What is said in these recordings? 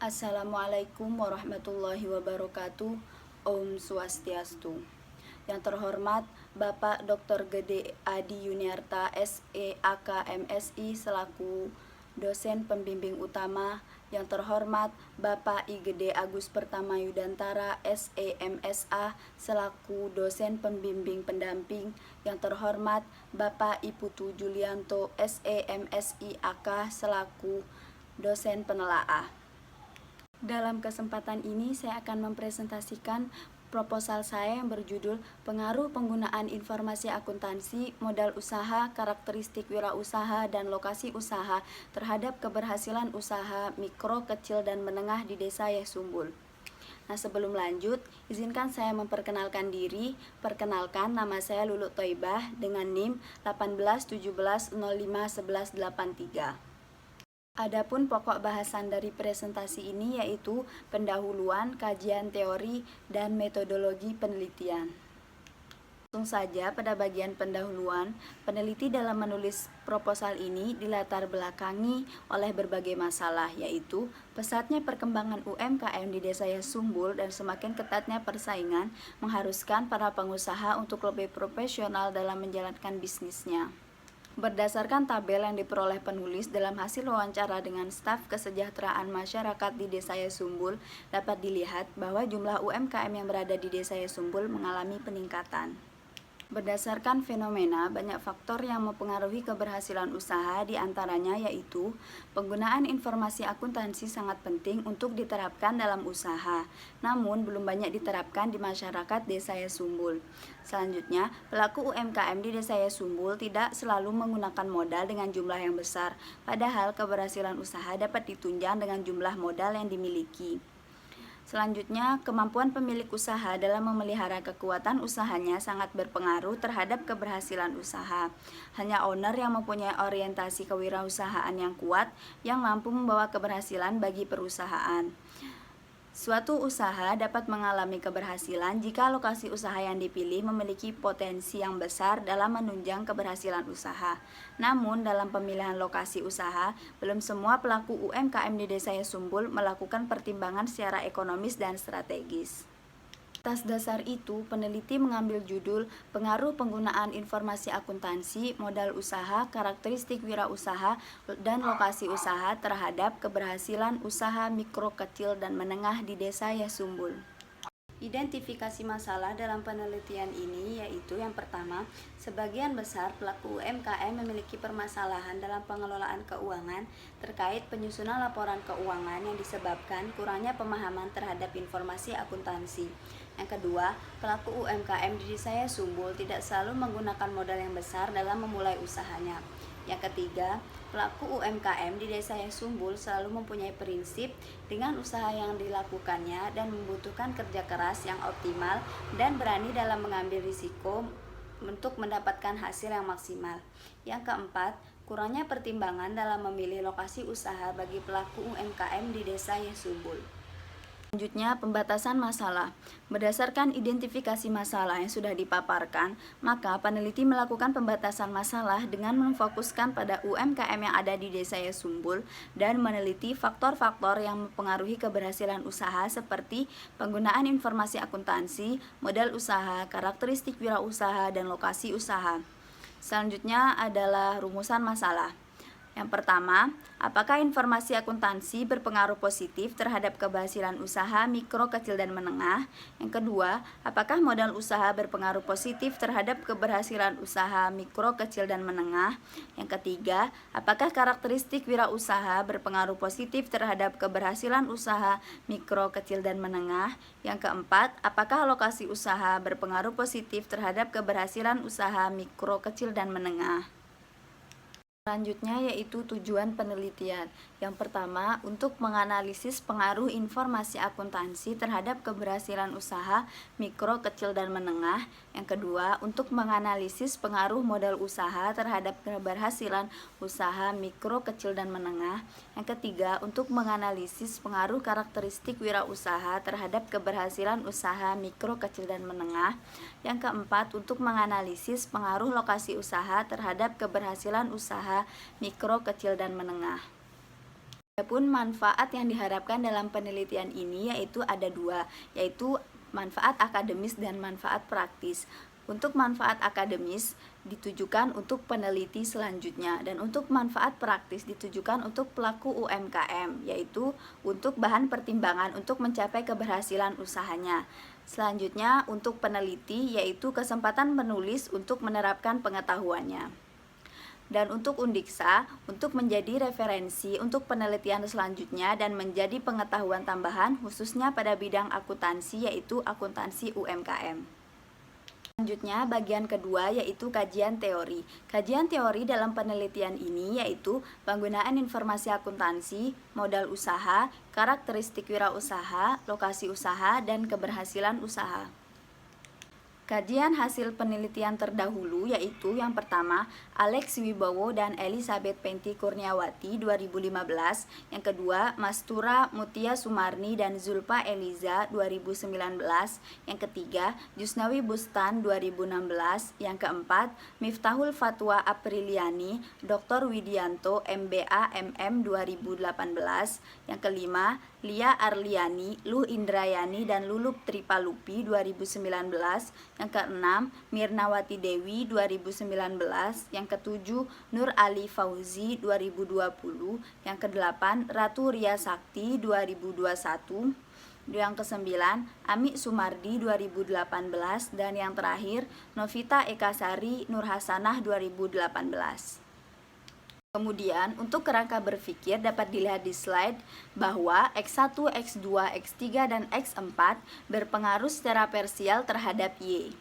Assalamualaikum warahmatullahi wabarakatuh. Om Swastiastu. Yang terhormat Bapak Dr. Gede Adi Yuniarta SEAK MSI selaku dosen pembimbing utama. Yang terhormat Bapak I Gede Agus Pertama Yudantara SEMSA selaku dosen pembimbing pendamping. Yang terhormat Bapak I Putu Julianto SEMSI AK selaku dosen penelaah. Dalam kesempatan ini saya akan mempresentasikan proposal saya yang berjudul Pengaruh Penggunaan Informasi Akuntansi, Modal Usaha, Karakteristik Wirausaha, dan Lokasi Usaha terhadap keberhasilan usaha mikro, kecil, dan menengah di Desa Yehsumbul. Nah, sebelum lanjut, izinkan saya memperkenalkan diri. Perkenalkan, nama saya Lulu Thoibah dengan NIM 1817051183. Adapun pokok bahasan dari presentasi ini yaitu pendahuluan, kajian teori, dan metodologi penelitian. Langsung saja pada bagian pendahuluan, peneliti dalam menulis proposal ini dilatar belakangi oleh berbagai masalah, yaitu pesatnya perkembangan UMKM di Desa Yehsumbul dan semakin ketatnya persaingan mengharuskan para pengusaha untuk lebih profesional dalam menjalankan bisnisnya. Berdasarkan tabel yang diperoleh penulis dalam hasil wawancara dengan staf kesejahteraan masyarakat di Desa Yehsumbul, dapat dilihat bahwa jumlah UMKM yang berada di Desa Yehsumbul mengalami peningkatan. Berdasarkan fenomena, banyak faktor yang mempengaruhi keberhasilan usaha, diantaranya yaitu penggunaan informasi akuntansi sangat penting untuk diterapkan dalam usaha, namun belum banyak diterapkan di masyarakat Desa Yehsumbul. Selanjutnya, pelaku UMKM di Desa Yehsumbul tidak selalu menggunakan modal dengan jumlah yang besar, padahal keberhasilan usaha dapat ditunjang dengan jumlah modal yang dimiliki. Selanjutnya, kemampuan pemilik usaha dalam memelihara kekuatan usahanya sangat berpengaruh terhadap keberhasilan usaha. Hanya owner yang mempunyai orientasi kewirausahaan yang kuat yang mampu membawa keberhasilan bagi perusahaan. Suatu usaha dapat mengalami keberhasilan jika lokasi usaha yang dipilih memiliki potensi yang besar dalam menunjang keberhasilan usaha. Namun, dalam pemilihan lokasi usaha, belum semua pelaku UMKM di Desa Yehsumbul melakukan pertimbangan secara ekonomis dan strategis. Atas dasar itu, peneliti mengambil judul Pengaruh Penggunaan Informasi Akuntansi, Modal Usaha, Karakteristik Wirausaha, dan Lokasi Usaha terhadap keberhasilan usaha mikro, kecil, dan menengah di Desa Yehsumbul. Identifikasi masalah dalam penelitian ini yaitu yang pertama, sebagian besar pelaku UMKM memiliki permasalahan dalam pengelolaan keuangan terkait penyusunan laporan keuangan yang disebabkan kurangnya pemahaman terhadap informasi akuntansi. Yang kedua, pelaku UMKM di Desa Yehsumbul tidak selalu menggunakan modal yang besar dalam memulai usahanya. Yang ketiga, pelaku UMKM di Desa Yehsumbul selalu mempunyai prinsip dengan usaha yang dilakukannya dan membutuhkan kerja keras yang optimal dan berani dalam mengambil risiko untuk mendapatkan hasil yang maksimal. Yang keempat, kurangnya pertimbangan dalam memilih lokasi usaha bagi pelaku UMKM di Desa Yehsumbul. Selanjutnya, pembatasan masalah. Berdasarkan identifikasi masalah yang sudah dipaparkan, maka peneliti melakukan pembatasan masalah dengan memfokuskan pada UMKM yang ada di Desa Yehsumbul dan meneliti faktor-faktor yang mempengaruhi keberhasilan usaha seperti penggunaan informasi akuntansi, modal usaha, karakteristik wirausaha, dan lokasi usaha. Selanjutnya adalah rumusan masalah. Yang pertama, apakah informasi akuntansi berpengaruh positif terhadap keberhasilan usaha mikro, kecil, dan menengah? Yang kedua, apakah modal usaha berpengaruh positif terhadap keberhasilan usaha mikro, kecil, dan menengah? Yang ketiga, apakah karakteristik wirausaha berpengaruh positif terhadap keberhasilan usaha mikro, kecil, dan menengah? Yang keempat, apakah lokasi usaha berpengaruh positif terhadap keberhasilan usaha mikro, kecil, dan menengah? Selanjutnya yaitu tujuan penelitian. Yang pertama, untuk menganalisis pengaruh informasi akuntansi terhadap keberhasilan usaha mikro, kecil, dan menengah. Yang kedua, untuk menganalisis pengaruh modal usaha terhadap keberhasilan usaha mikro, kecil, dan menengah. Yang ketiga, untuk menganalisis pengaruh karakteristik wirausaha terhadap keberhasilan usaha mikro, kecil, dan menengah. Yang keempat, untuk menganalisis pengaruh lokasi usaha terhadap keberhasilan usaha mikro, kecil, dan menengah. Adapun manfaat yang diharapkan dalam penelitian ini yaitu ada dua, yaitu manfaat akademis dan manfaat praktis. Untuk manfaat akademis ditujukan untuk peneliti selanjutnya, dan untuk manfaat praktis ditujukan untuk pelaku UMKM, yaitu untuk bahan pertimbangan untuk mencapai keberhasilan usahanya. Selanjutnya untuk peneliti yaitu kesempatan menulis untuk menerapkan pengetahuannya. Dan untuk Undiksa, untuk menjadi referensi untuk penelitian selanjutnya dan menjadi pengetahuan tambahan khususnya pada bidang akuntansi yaitu akuntansi UMKM. Selanjutnya bagian kedua yaitu kajian teori. Kajian teori dalam penelitian ini yaitu penggunaan informasi akuntansi, modal usaha, karakteristik wirausaha, lokasi usaha, dan keberhasilan usaha. Kajian hasil penelitian terdahulu yaitu yang pertama Alex Wibowo dan Elizabeth Penti Kurniawati 2015, yang kedua Mastura Mutia Sumarni dan Zulfa Eliza 2019, yang ketiga Jusnawi Bustan 2016, yang keempat Miftahul Fatwa Apriliani, Dr. Widianto MBA MM 2018, yang kelima Lia Arliani, Luh Indrayani, dan Lulup Tripalupi 2019, yang keenam Mirnawati Dewi 2019, yang ketujuh Nur Ali Fauzi 2020, yang kedelapan Ratu Ria Sakti 2021, yang kesembilan Ami Sumardi 2018, dan yang terakhir Novita Ekasari Nur Hasanah 2018. Kemudian untuk kerangka berpikir dapat dilihat di slide bahwa X1, X2, X3, dan X4 berpengaruh secara parsial terhadap Y.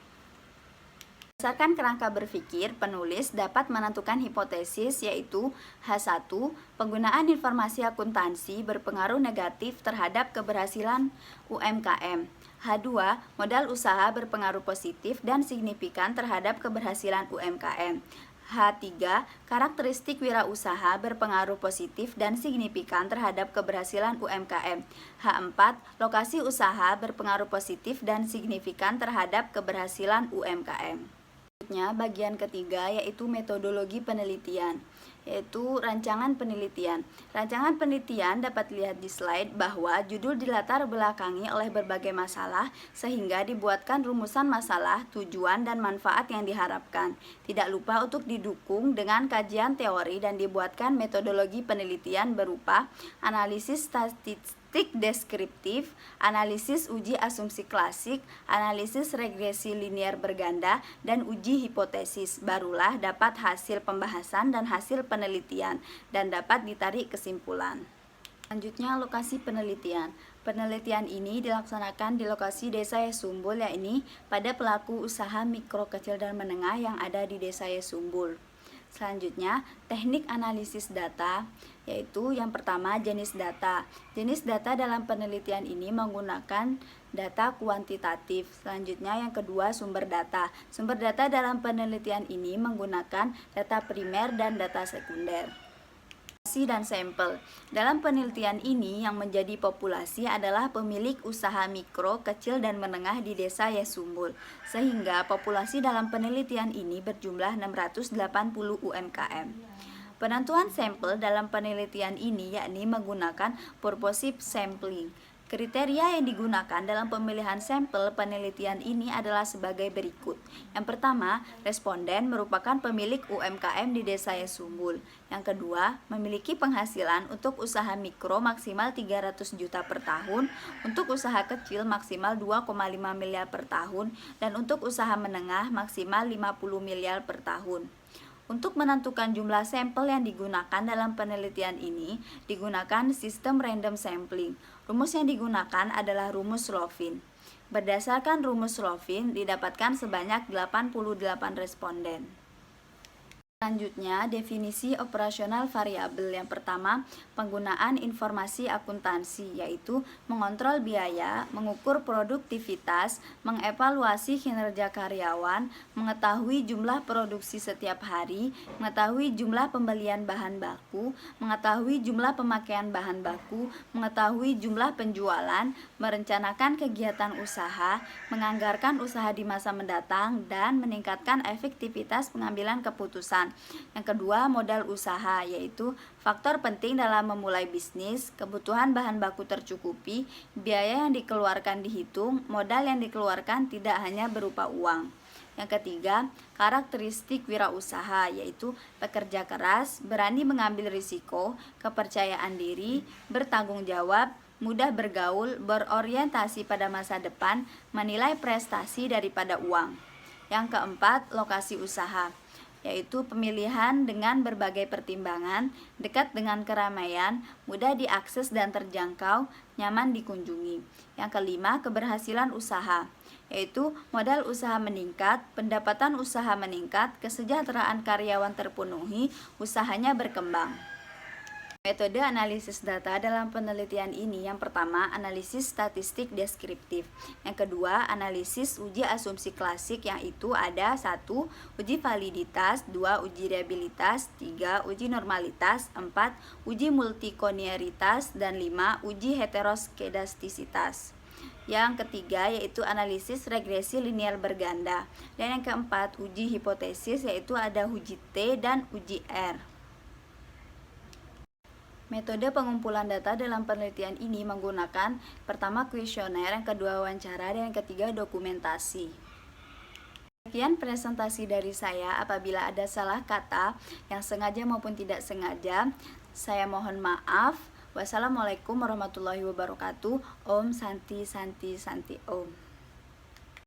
Berdasarkan kerangka berpikir, penulis dapat menentukan hipotesis yaitu H1, penggunaan informasi akuntansi berpengaruh negatif terhadap keberhasilan UMKM. H2, modal usaha berpengaruh positif dan signifikan terhadap keberhasilan UMKM. H3, karakteristik wirausaha berpengaruh positif dan signifikan terhadap keberhasilan UMKM. H4, lokasi usaha berpengaruh positif dan signifikan terhadap keberhasilan UMKM. Selanjutnya, bagian ketiga yaitu metodologi penelitian, yaitu rancangan penelitian. Rancangan penelitian dapat dilihat di slide bahwa judul dilatar belakangi oleh berbagai masalah sehingga dibuatkan rumusan masalah, tujuan, dan manfaat yang diharapkan. Tidak lupa untuk didukung dengan kajian teori dan dibuatkan metodologi penelitian berupa analisis statistik deskriptif, analisis uji asumsi klasik, analisis regresi linear berganda, dan uji hipotesis. Barulah dapat hasil pembahasan dan hasil penelitian dan dapat ditarik kesimpulan. Selanjutnya lokasi penelitian. Penelitian ini dilaksanakan di lokasi Desa Yesumbul, yakni pada pelaku usaha mikro, kecil, dan menengah yang ada di Desa Yesumbul. Selanjutnya, teknik analisis data, yaitu yang pertama jenis data. Jenis data dalam penelitian ini menggunakan data kuantitatif. Selanjutnya yang kedua sumber data. Sumber data dalam penelitian ini menggunakan data primer dan data sekunder. Dan sampel. Dalam penelitian ini yang menjadi populasi adalah pemilik usaha mikro, kecil, dan menengah di Desa Yesumbul, sehingga populasi dalam penelitian ini berjumlah 680 UMKM. Penentuan sampel dalam penelitian ini yakni menggunakan purposive sampling. Kriteria yang digunakan dalam pemilihan sampel penelitian ini adalah sebagai berikut. Yang pertama, responden merupakan pemilik UMKM di Desa Yesumbul. Yang kedua, memiliki penghasilan untuk usaha mikro maksimal 300 juta per tahun, untuk usaha kecil maksimal 2,5 miliar per tahun, dan untuk usaha menengah maksimal 50 miliar per tahun. Untuk menentukan jumlah sampel yang digunakan dalam penelitian ini, digunakan sistem random sampling. Rumus yang digunakan adalah rumus Slovin. Berdasarkan rumus Slovin, didapatkan sebanyak 88 responden. Selanjutnya, definisi operasional variabel. Yang pertama, penggunaan informasi akuntansi, yaitu mengontrol biaya, mengukur produktivitas, mengevaluasi kinerja karyawan, mengetahui jumlah produksi setiap hari, mengetahui jumlah pembelian bahan baku, mengetahui jumlah pemakaian bahan baku, mengetahui jumlah penjualan, merencanakan kegiatan usaha, menganggarkan usaha di masa mendatang, dan meningkatkan efektivitas pengambilan keputusan. Yang kedua, modal usaha, yaitu faktor penting dalam memulai bisnis, kebutuhan bahan baku tercukupi, biaya yang dikeluarkan dihitung, modal yang dikeluarkan tidak hanya berupa uang. Yang ketiga, karakteristik wirausaha, yaitu pekerja keras, berani mengambil risiko, kepercayaan diri, bertanggung jawab, mudah bergaul, berorientasi pada masa depan, menilai prestasi daripada uang. Yang keempat, lokasi usaha, yaitu pemilihan dengan berbagai pertimbangan, dekat dengan keramaian, mudah diakses dan terjangkau, nyaman dikunjungi. Yang kelima, keberhasilan usaha, yaitu modal usaha meningkat, pendapatan usaha meningkat, kesejahteraan karyawan terpenuhi, usahanya berkembang. Metode analisis data dalam penelitian ini, yang pertama, analisis statistik deskriptif. Yang kedua, analisis uji asumsi klasik, yang itu ada 1. Uji validitas, 2. Uji reliabilitas, 3. Uji normalitas, 4. Uji multikoniaritas, dan 5. Uji heteroskedastisitas. Yang ketiga yaitu analisis regresi linear berganda. Dan yang keempat, uji hipotesis, yaitu ada uji T dan uji R. Metode pengumpulan data dalam penelitian ini menggunakan pertama kuesioner, yang kedua wawancara, dan yang ketiga dokumentasi. Sekian presentasi dari saya. Apabila ada salah kata yang sengaja maupun tidak sengaja, saya mohon maaf. Wassalamualaikum warahmatullahi wabarakatuh. Om Santi Santi Santi Om.